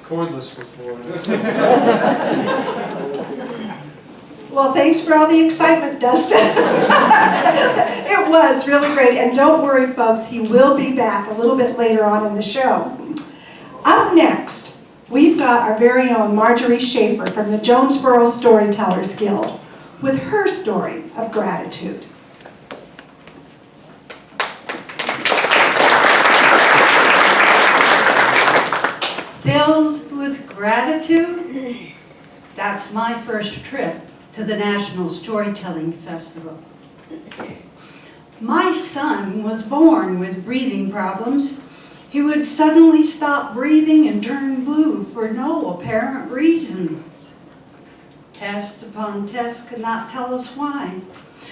cordless before. Well, thanks for all the excitement, Dustin. It was really great. And don't worry, folks, he will be back a little bit later on in the show. Up next, we've got our very own Marjorie Schaefer from the Jonesborough Storytellers Guild with her story of gratitude. Filled with gratitude? That's my first trip to the National Storytelling Festival. My son was born with breathing problems. He would suddenly stop breathing and turn blue for no apparent reason. Test upon test could not tell us why.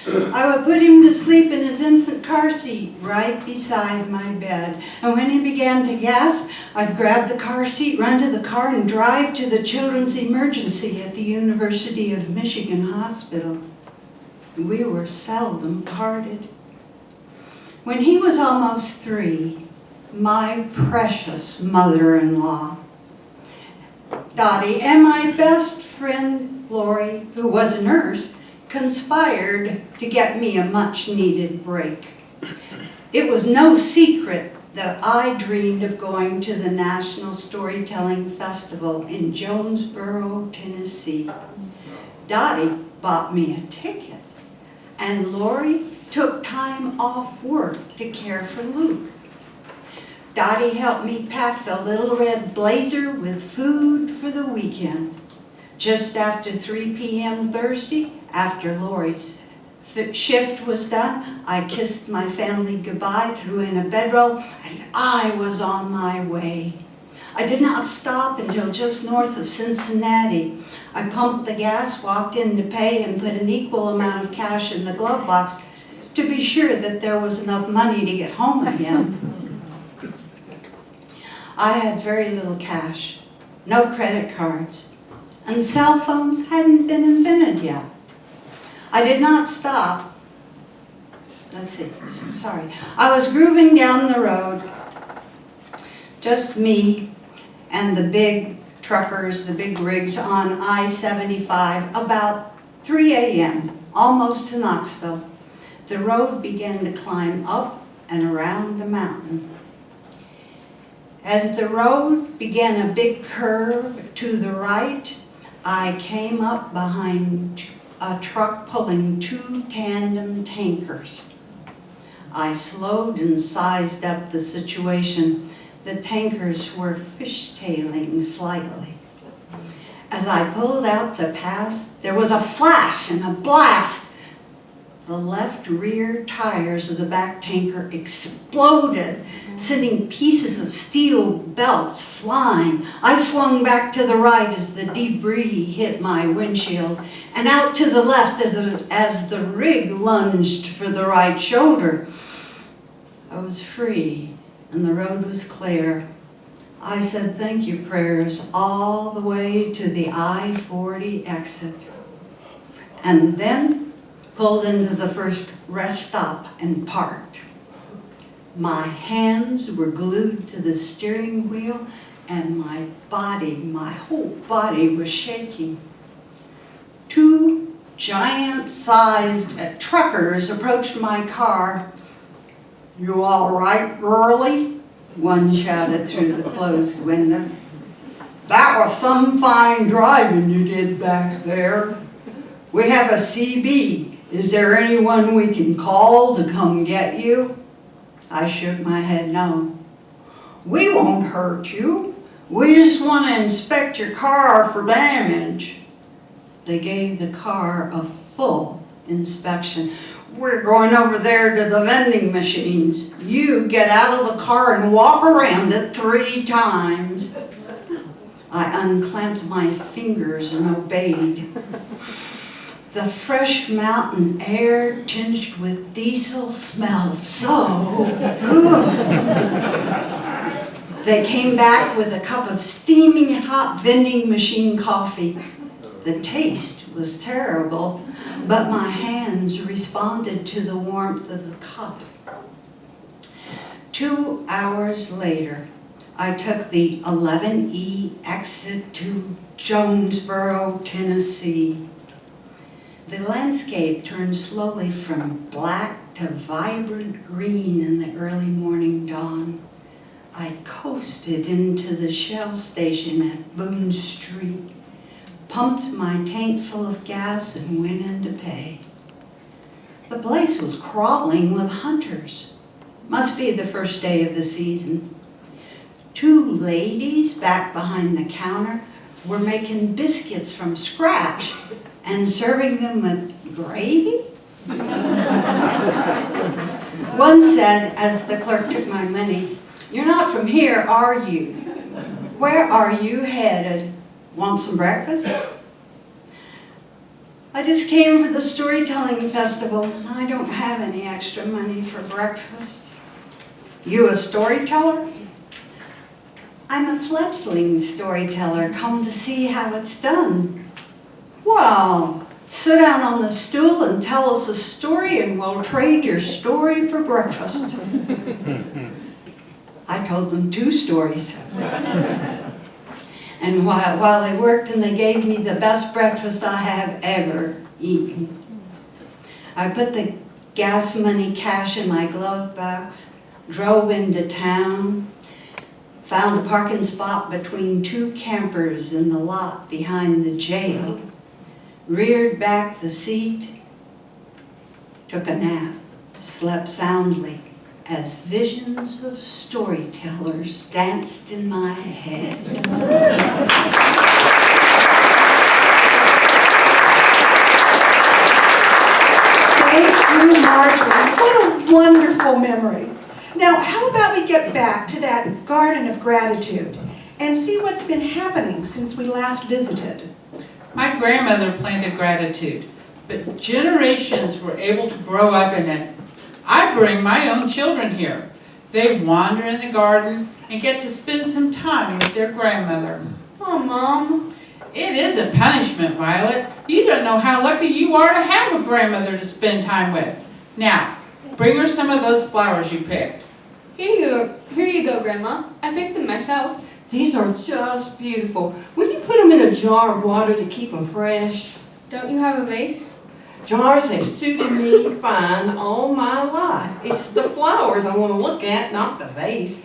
I would put him to sleep in his infant car seat right beside my bed. And when he began to gasp, I'd grab the car seat, run to the car, and drive to the children's emergency at the University of Michigan Hospital. We were seldom parted. When he was almost 3, my precious mother-in-law, Dottie, and my best friend, Lori, who was a nurse, conspired to get me a much-needed break. It was no secret that I dreamed of going to the National Storytelling Festival in Jonesborough, Tennessee. Dottie bought me a ticket, and Lori took time off work to care for Luke. Dottie helped me pack the little red blazer with food for the weekend. Just after 3 p.m. Thursday, after Lori's shift was done, I kissed my family goodbye, threw in a bedroll, and I was on my way. I did not stop until just north of Cincinnati. I pumped the gas, walked in to pay, and put an equal amount of cash in the glove box to be sure that there was enough money to get home again. I had very little cash, no credit cards, and cell phones hadn't been invented yet. I did not stop. Let's see, sorry. I was grooving down the road, just me and the big truckers, the big rigs on I-75, about 3 a.m., almost to Knoxville. The road began to climb up and around the mountain. As the road began a big curve to the right, I came up behind a truck pulling 2 tandem tankers. I slowed and sized up the situation. The tankers were fishtailing slightly. As I pulled out to pass, there was a flash and a blast. The left rear tires of the back tanker exploded, sending pieces of steel belts flying. I swung back to the right as the debris hit my windshield, and out to the left as the rig lunged for the right shoulder. I was free, and the road was clear. I said thank you prayers all the way to the I-40 exit, and then pulled into the first rest stop and parked. My hands were glued to the steering wheel, and my whole body was shaking. 2 giant-sized truckers approached my car. "You all right, girlie?" one shouted through the closed window. "That was some fine driving you did back there. We have a CB. Is there anyone we can call to come get you?" I shook my head no. "We won't hurt you. We just want to inspect your car for damage." They gave the car a full inspection. "We're going over there to the vending machines. You get out of the car and walk around it 3 times. I unclamped my fingers and obeyed. The fresh mountain air tinged with diesel smelled so good. They came back with a cup of steaming hot vending machine coffee. The taste was terrible, but my hands responded to the warmth of the cup. 2 hours later, I took the 11E exit to Jonesborough, Tennessee. The landscape turned slowly from black to vibrant green in the early morning dawn. I coasted into the Shell station at Boone Street, pumped my tank full of gas, and went in to pay. The place was crawling with hunters. Must be the first day of the season. 2 ladies back behind the counter were making biscuits from scratch and serving them with gravy. One said, as the clerk took my money, "You're not from here, are you? Where are you headed? Want some breakfast?" "I just came for the storytelling festival. I don't have any extra money for breakfast." "You a storyteller?" "I'm a fledgling storyteller, come to see how it's done." "Well, sit down on the stool and tell us a story and we'll trade your story for breakfast." I told them 2 stories. And while they worked, and they gave me the best breakfast I have ever eaten. I put the gas money cash in my glove box, drove into town, found a parking spot between 2 campers in the lot behind the jail, reared back the seat, took a nap, slept soundly as visions of storytellers danced in my head. Thank you, Marjorie. What a wonderful memory. Now, how about we get back to that garden of gratitude and see what's been happening since we last visited. My grandmother planted gratitude, but generations were able to grow up in it. I bring my own children here. They wander in the garden and get to spend some time with their grandmother. Oh, Mom. It isn't punishment, Violet. You don't know how lucky you are to have a grandmother to spend time with. Now, bring her some of those flowers you picked. Here you go, Grandma. I picked them myself. These are just beautiful. Will you put them in a jar of water to keep them fresh? Don't you have a vase? Jars have suited me fine all my life. It's the flowers I want to look at, not the vase.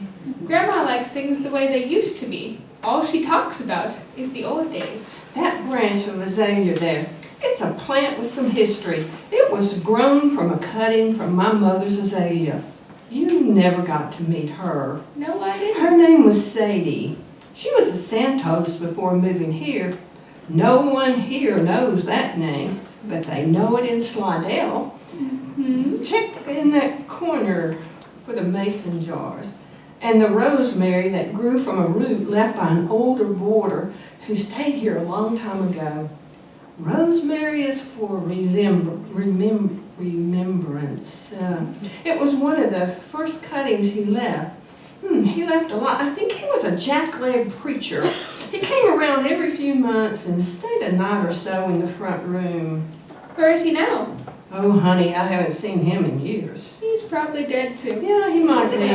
Grandma likes things the way they used to be. All she talks about is the old days. That branch of azalea there, it's a plant with some history. It was grown from a cutting from my mother's azalea. You never got to meet her. No, I didn't. Her name was Sadie. She was a Santos before moving here. No one here knows that name, but they know it in Slidell. Mm-hmm. Check in that corner for the mason jars. And the rosemary that grew from a root left by an older boarder who stayed here a long time ago. Rosemary is for remembrance. It was one of the first cuttings he left. He left a lot. I think he was a jackleg preacher. He came around every few months and stayed a night or so in the front room. Where is he now? Oh, honey, I haven't seen him in years. He's probably dead too. Yeah, he might be.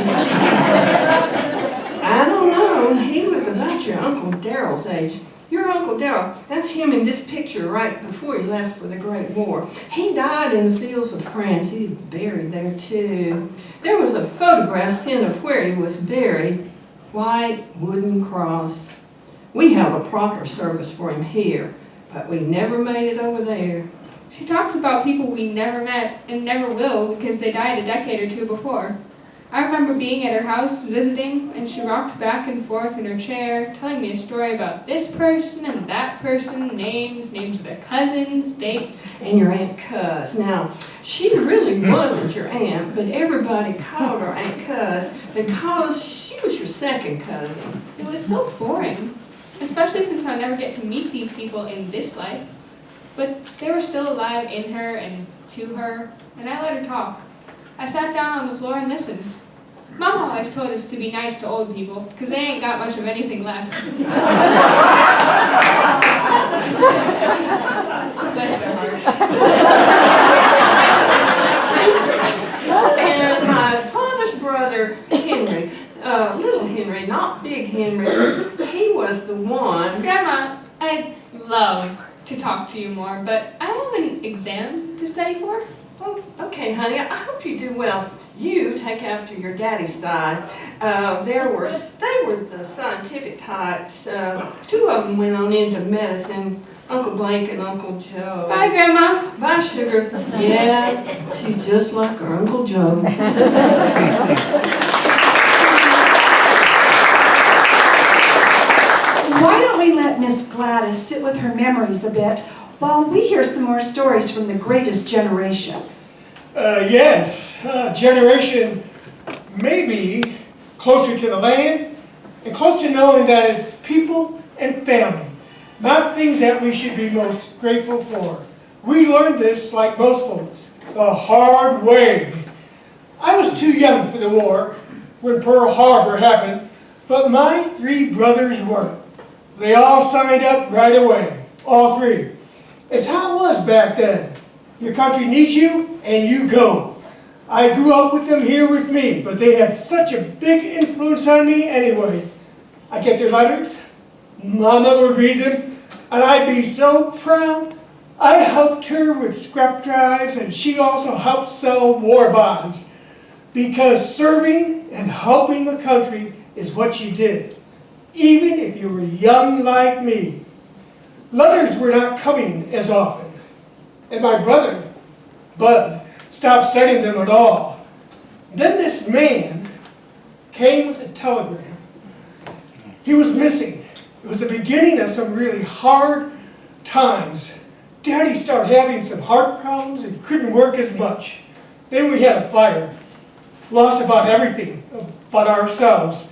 I don't know. He was about your Uncle Darrell's age. Your Uncle Darrell, that's him in this picture right before he left for the Great War. He died in the fields of France. He's buried there too. There was a photograph sent of where he was buried. White wooden cross. We held a proper service for him here, but we never made it over there. She talks about people we never met and never will because they died a decade or 2 before. I remember being at her house visiting, and she rocked back and forth in her chair, telling me a story about this person and that person, names of their cousins, dates. And your Aunt Cuz. Now, she really wasn't your aunt, but everybody called her Aunt Cuz because she was your second cousin. It was so boring, especially since I never get to meet these people in this life. But they were still alive in her and to her, and I let her talk. I sat down on the floor and listened. Mom always told us to be nice to old people, because they ain't got much of anything left. Bless their hearts. And my father's brother, Henry, little Henry, not big Henry. He was the one. Grandma, I'd love to talk to you more, but I have an exam to study for. Oh, okay, honey. I hope you do well. You take after your daddy's side. They were the scientific types. Two of them went on into medicine. Uncle Blake and Uncle Joe. Bye, Grandma. Bye, sugar. Yeah, she's just like her Uncle Joe. Why don't we let Miss Gladys sit with her memories a bit while we hear some more stories from the greatest generation? Yes, generation maybe closer to the land and close to knowing that it's people and family, not things that we should be most grateful for. We learned this, like most folks, the hard way. I was too young for the war when Pearl Harbor happened, but my three brothers weren't. They all signed up right away, all three. It's how it was back then. Your country needs you, and you go. I grew up with them here with me, but they had such a big influence on me anyway. I get their letters, Mama would read them, and I'd be so proud. I helped her with scrap drives, and she also helped sell war bonds, because serving and helping the country is what she did, even if you were young like me. Letters were not coming as often. And my brother, Bud, stopped sending them at all. Then this man came with a telegram. He was missing. It was the beginning of some really hard times. Daddy started having some heart problems and couldn't work as much. Then we had a fire. Lost about everything but ourselves.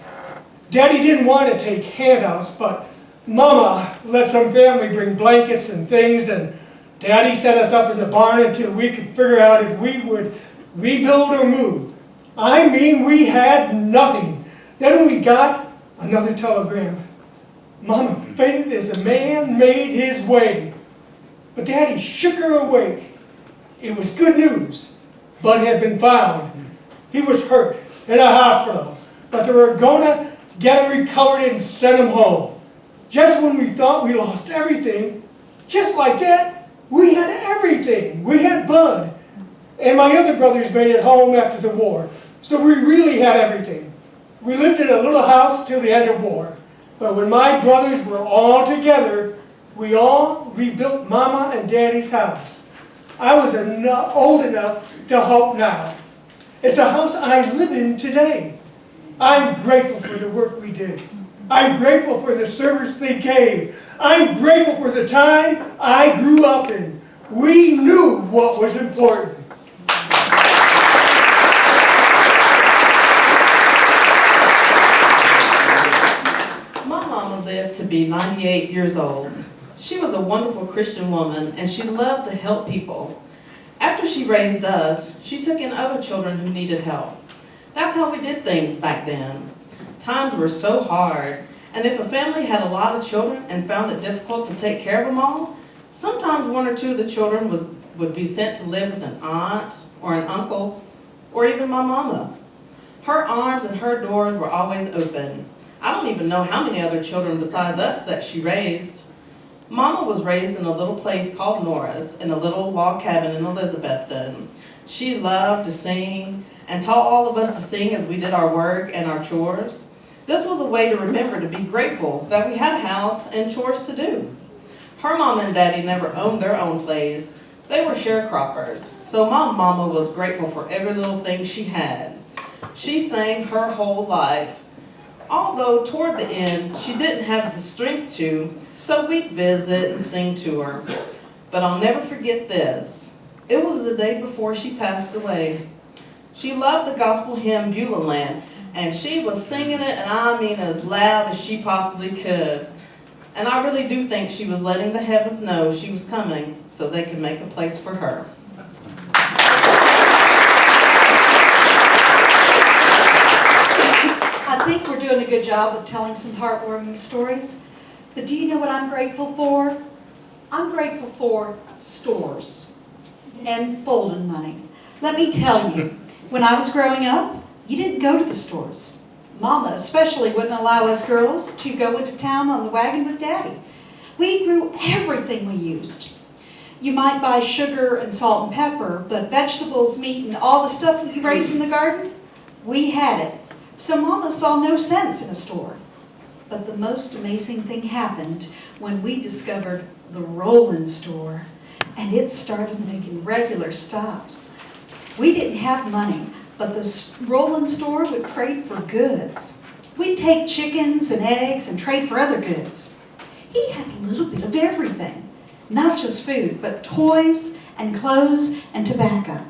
Daddy didn't want to take handouts, but Mama let some family bring blankets and things, and Daddy set us up in the barn until we could figure out if we would rebuild or move. I mean, we had nothing. Then we got another telegram. Mama fainted as a man made his way. But Daddy shook her awake. It was good news. Bud had been found. He was hurt in a hospital, but they were gonna get him recovered and send him home. Just when we thought we lost everything, just like that, we had everything. We had Bud. And my other brothers made it home after the war. So we really had everything. We lived in a little house till the end of war. But when my brothers were all together, we all rebuilt Mama and Daddy's house. I was old enough to help now. It's a house I live in today. I'm grateful for the work we did. I'm grateful for the service they gave. I'm grateful for the time I grew up in. We knew what was important. My mama lived to be 98 years old. She was a wonderful Christian woman, and she loved to help people. After she raised us, she took in other children who needed help. That's how we did things back then. Times were so hard, and if a family had a lot of children and found it difficult to take care of them all, sometimes one or two of the children would be sent to live with an aunt or an uncle, or even my mama. Her arms and her doors were always open. I don't even know how many other children besides us that she raised. Mama was raised in a little place called Norris, in a little log cabin in Elizabethton. She loved to sing and taught all of us to sing as we did our work and our chores. This was a way to remember to be grateful that we had a house and chores to do. Her mom and daddy never owned their own place. They were sharecroppers, so my mama was grateful for every little thing she had. She sang her whole life. Although toward the end, she didn't have the strength to, so we'd visit and sing to her. But I'll never forget this. It was the day before she passed away. She loved the gospel hymn, Beulah Land, and she was singing it, and I mean as loud as she possibly could. And I really do think she was letting the heavens know she was coming so they could make a place for her. I think we're doing a good job of telling some heartwarming stories. But do you know what I'm grateful for? I'm grateful for stores and folding money. Let me tell you, when I was growing up, you didn't go to the stores. Mama especially wouldn't allow us girls to go into town on the wagon with Daddy. We grew everything we used. You might buy sugar and salt and pepper, but vegetables, meat, and all the stuff we raised in the garden, we had it. So Mama saw no sense in a store. But the most amazing thing happened when we discovered the roll-in store, and it started making regular stops. We didn't have money, but the roll-in store would trade for goods. We'd take chickens and eggs and trade for other goods. He had a little bit of everything, not just food, but toys and clothes and tobacco.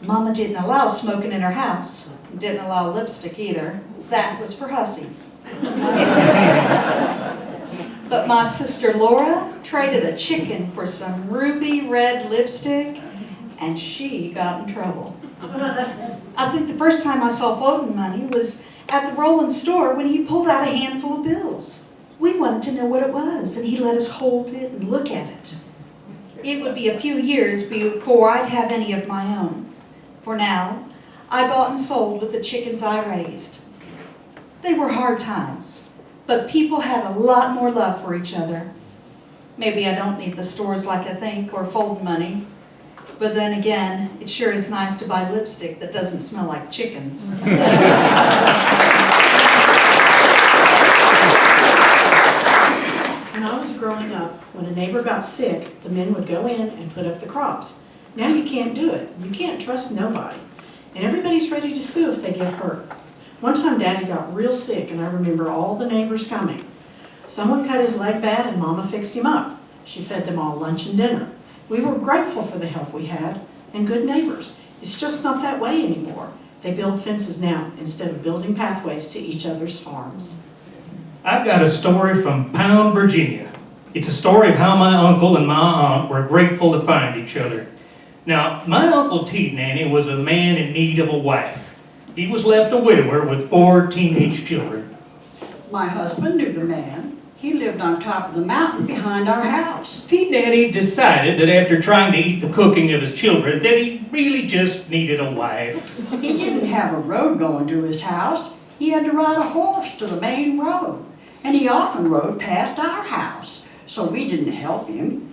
Mama didn't allow smoking in her house. Didn't allow lipstick either. That was for hussies. But my sister Laura traded a chicken for some ruby red lipstick, and she got in trouble. I think the first time I saw Foden money was at the Roland store when he pulled out a handful of bills. We wanted to know what it was, and he let us hold it and look at it. It would be a few years before I'd have any of my own. For now, I bought and sold with the chickens I raised. They were hard times, but people had a lot more love for each other. Maybe I don't need the stores like I think or fold money, but then again, it sure is nice to buy lipstick that doesn't smell like chickens. When I was growing up, when a neighbor got sick, the men would go in and put up the crops. Now you can't do it. You can't trust nobody. And everybody's ready to sue if they get hurt. One time Daddy got real sick, and I remember all the neighbors coming. Someone cut his leg bad and Mama fixed him up. She fed them all lunch and dinner. We were grateful for the help we had and good neighbors. It's just not that way anymore. They build fences now instead of building pathways to each other's farms. I've got a story from Pound, Virginia. It's a story of how my uncle and my aunt were grateful to find each other. Now, my Uncle Teat Nanny was a man in need of a wife. He was left a widower with 4 teenage children. My husband knew the man. He lived on top of the mountain behind our house. Teat Nanny decided that after trying to eat the cooking of his children, that he really just needed a wife. He didn't have a road going to his house. He had to ride a horse to the main road. And he often rode past our house, so we didn't help him.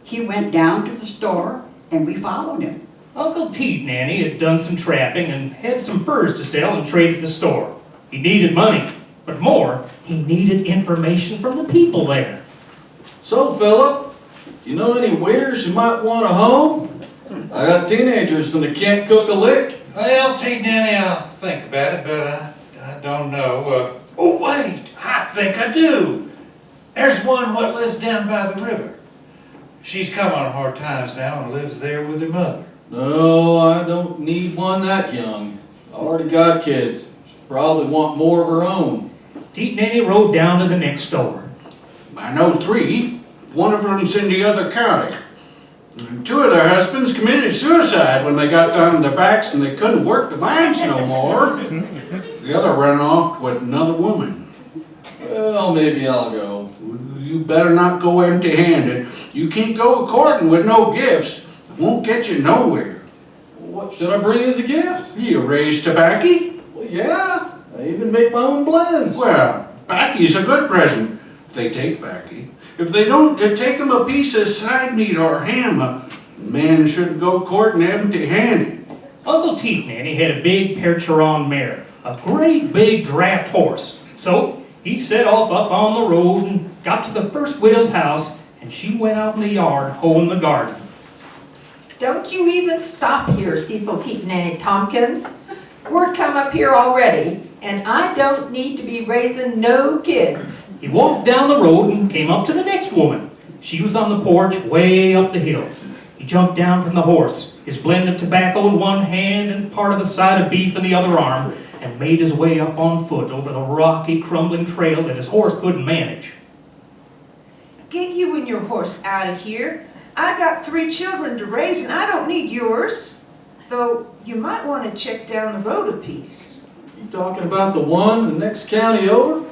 He went down to the store, and we followed him. Uncle Teat Nanny had done some trapping and had some furs to sell and trade at the store. He needed money, but more, he needed information from the people there. So, Philip, you know any waiters who might want a home? I got teenagers and they can't cook a lick. Well, Teat Nanny, I'll think about it, but I don't know. Oh, wait, I think I do. There's one what lives down by the river. She's come on hard times now and lives there with her mother. No, I don't need one that young. I already got kids. She'll probably want more of her own. Teat Nanny rode down to the next door. I know 3. One of them's in the other county. And 2 of their husbands committed suicide when they got down on their backs and they couldn't work the mines no more. The other ran off with another woman. Well, maybe I'll go. You better not go empty-handed. You can't go courting with no gifts. It won't get you nowhere. What should I bring as a gift? You raise tobacco? Well, yeah. I even make my own blends. Well, tobacco's a good present. If they take tobacco. If they don't, take them a piece of side meat or ham. A man shouldn't go courting empty-handed. Uncle Teat Nanny had a big Percheron mare, a great big draft horse. So he set off up on the road and got to the first widow's house, and she went out in the yard hoeing the garden. Don't you even stop here, Cecil Teat Nanny Tompkins. Word come up here already, and I don't need to be raising no kids. He walked down the road and came up to the next woman. She was on the porch way up the hill. He jumped down from the horse, his blend of tobacco in one hand and part of a side of beef in the other arm, and made his way up on foot over the rocky, crumbling trail that his horse couldn't manage. Get you and your horse out of here. I got 3 children to raise and I don't need yours. Though you might want to check down the road a piece. You talking about the one in the next county over?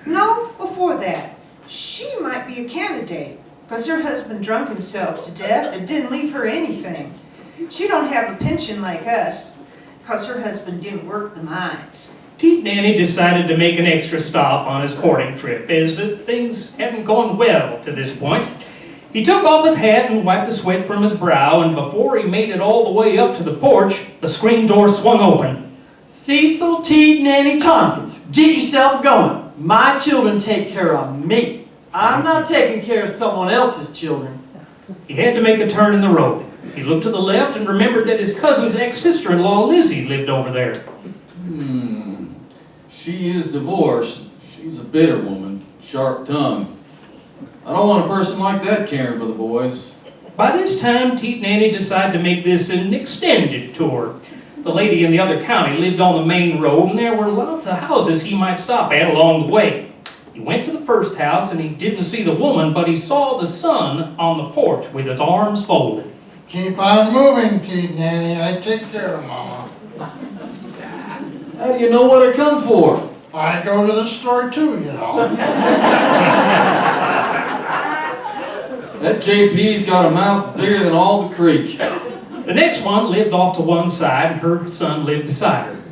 No, before that. She might be a candidate, because her husband drunk himself to death and didn't leave her anything. She don't have a pension like us, because her husband didn't work the mines. Teat Nanny decided to make an extra stop on his courting trip, as things hadn't gone well to this point. He took off his hat and wiped the sweat from his brow, and before he made it all the way up to the porch, the screen door swung open. Cecil T. Nanny Tompkins, get yourself going. My children take care of me. I'm not taking care of someone else's children. He had to make a turn in the road. He looked to the left and remembered that his cousin's ex-sister-in-law, Lizzie, lived over there. She is divorced. She's a bitter woman, sharp-tongued. I don't want a person like that caring for the boys. By this time, Teat Nanny decided to make this an extended tour. The lady in the other county lived on the main road, and there were lots of houses he might stop at along the way. He went to the first house, and he didn't see the woman, but he saw the son on the porch with his arms folded. Keep on moving, Teat Nanny. I take care of Mama. How do you know what I come for? I go to the store too, you know. That JP's got a mouth bigger than all the creek. The next one lived off to one side, and her son lived beside her.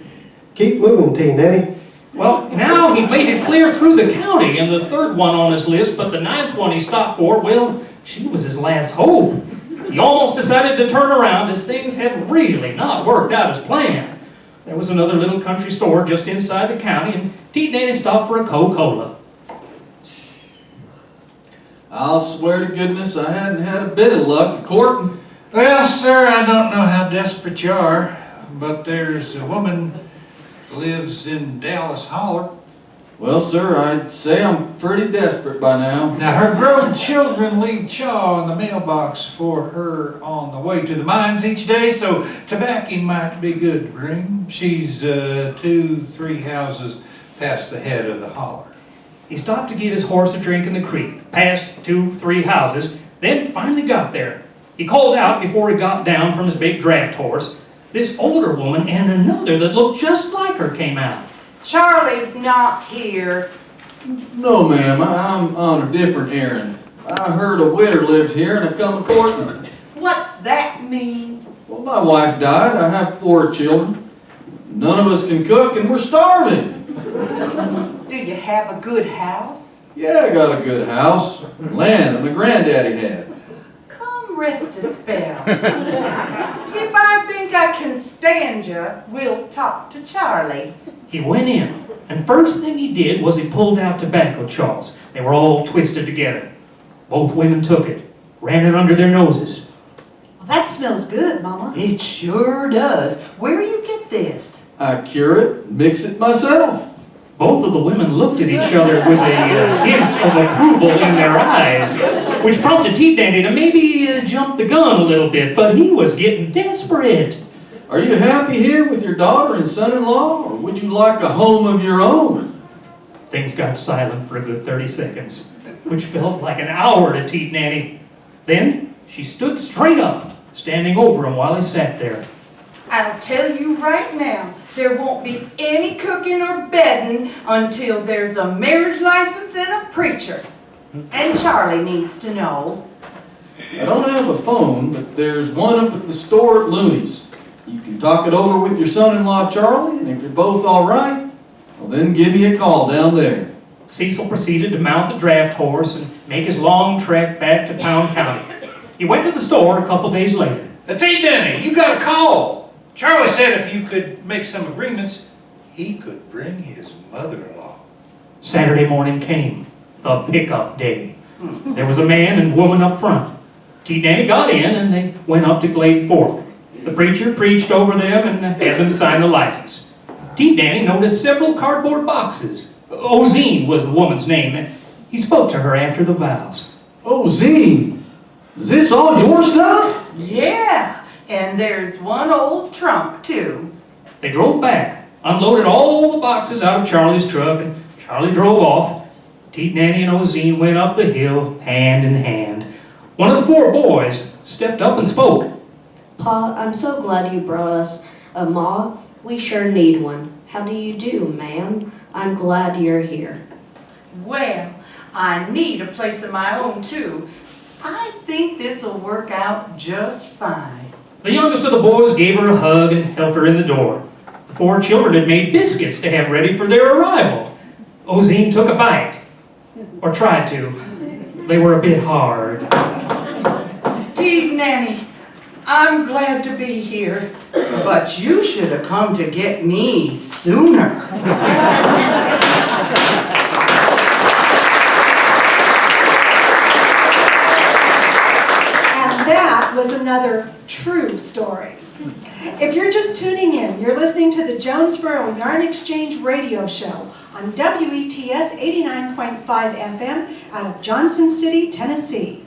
Keep moving, Teat Nanny. Well, now he'd made it clear through the county, and the third one on his list, but the ninth one he stopped for, well, she was his last hope. He almost decided to turn around, as things had really not worked out as planned. There was another little country store just inside the county, and Teat Nanny stopped for a Coca-Cola. I'll swear to goodness I hadn't had a bit of luck at courting. Well, sir, I don't know how desperate you are, but there's a woman lives in Dallas Holler. Well, sir, I'd say I'm pretty desperate by now. Now, her grown children leave chaw in the mailbox for her on the way to the mines each day, so tobacco might be good to bring. She's 2-3 houses past the head of the holler. He stopped to give his horse a drink in the creek, passed 2-3 houses, then finally got there. He called out before he got down from his big draft horse. This older woman and another that looked just like her came out. Charlie's not here. No, ma'am, I'm on a different errand. I heard a widder lived here and I come a-courting. What's that mean? Well, my wife died. I have 4 children. None of us can cook and we're starving. Do you have a good house? Yeah, I got a good house. Land that my granddaddy had. Come rest a spell. If I think I can stand you, we'll talk to Charlie. He went in, and first thing he did was he pulled out tobacco chaws. They were all twisted together. Both women took it, ran it under their noses. Well, that smells good, Mama. It sure does. Where do you get this? I cure it, mix it myself. Both of the women looked at each other with a hint of approval in their eyes, which prompted Teat Nanny to maybe jump the gun a little bit, but he was getting desperate. Are you happy here with your daughter and son-in-law, or would you like a home of your own? Things got silent for a good 30 seconds, which felt like an hour to Teat Nanny. Then she stood straight up, standing over him while he sat there. I'll tell you right now, there won't be any cooking or bedding until there's a marriage license and a preacher. And Charlie needs to know. I don't have a phone, but there's one up at the store at Looney's. You can talk it over with your son-in-law, Charlie, and if you're both all right, well, then give me a call down there. Cecil proceeded to mount the draft horse and make his long trek back to Pound County. He went to the store a couple days later. Teat Nanny, you got a call. Charlie said if you could make some agreements, he could bring his mother-in-law. Saturday morning came, the pickup day. There was a man and woman up front. Teat Nanny got in and they went up to Glade Fork. The preacher preached over them and had them sign the license. Teat Nanny noticed several cardboard boxes. Ozine was the woman's name, and he spoke to her after the vows. Ozine, is this all your stuff? Yeah, and there's one old trunk too. They drove back, unloaded all the boxes out of Charlie's truck, and Charlie drove off. Teat Nanny and Ozine went up the hill, hand in hand. One of the 4 boys stepped up and spoke. Pa, I'm so glad you brought us a Ma. We sure need one. How do you do, ma'am? I'm glad you're here. Well, I need a place of my own too. I think this'll work out just fine. The youngest of the boys gave her a hug and helped her in the door. The 4 children had made biscuits to have ready for their arrival. Ozine took a bite, or tried to. They were a bit hard. Deed Nanny, I'm glad to be here, but you should have come to get me sooner. And that was another true story. If you're just tuning in, you're listening to the Jonesborough Yarn Exchange Radio Show on WETS 89.5 FM out of Johnson City, Tennessee.